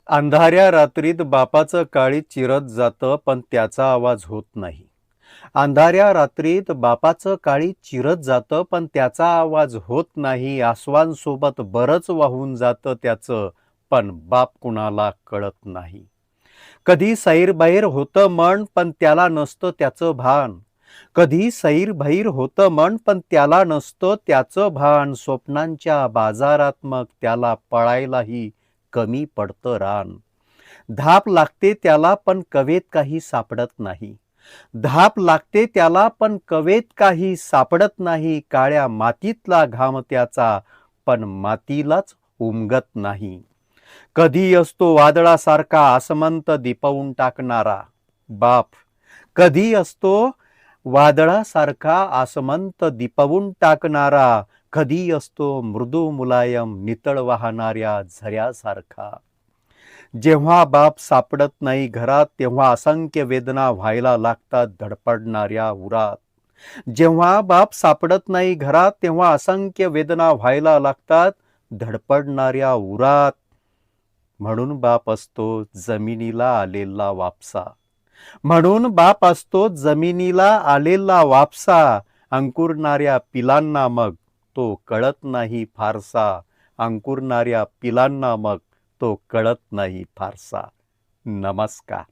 अंधाऱ्या रात्रीत बापाचं काळीज चिरत जातं पण त्याचा आवाज होत नाही. अंधाऱ्या रात्रीत बापाचं काळीज चिरत जातं पण त्याचा आवाज होत नाही. आसवांसोबत बरंच वाहून जातं त्याचं, पण बाप कुणाला कळत नाही. कधी सैरभैर होतं मन पण त्याला नसतं त्याचं भान. कधी सैरभैर होतं मन पण त्याला नसतं त्याचं भान. स्वप्नांच्या बाजारात मग त्याला पळायलाही कमी पडतं रान. धाप लागते त्याला पण कवेत काही सापडत नाही. धाप लागते त्याला पण कवेत काही सापडत नाही. काळ्या मातीतला घाम त्याचा पण मातीलाच उमगत नाही. कधी असतो वादळासारखा आसमंत दिपवून टाकणारा बाप. कधी असतो वादळासारखा आसमंत दिपवून टाकणारा. कधी असतो मृदू मुलायम नितळ वाहणाऱ्या झऱ्यासारखा. जेव्हा बाप सापडत नाही घरात तेव्हा असंख्य वेदना व्हायला लागतात धडपडणाऱ्या उरात. जेव्हा बाप सापडत नाही घरात तेव्हा असंख्य वेदना व्हायला लागतात धडपडणाऱ्या उरात. म्हणून बाप असतो जमिनीला आलेला वापसा. म्हणून बाप असतो जमिनीला आलेला वापसा. अंकुरणाऱ्या पिलांना मग तो कळत नाही फारसा. अंकुरणाऱ्या पिलांना मग तो कळत नाही फारसा. नमस्कार.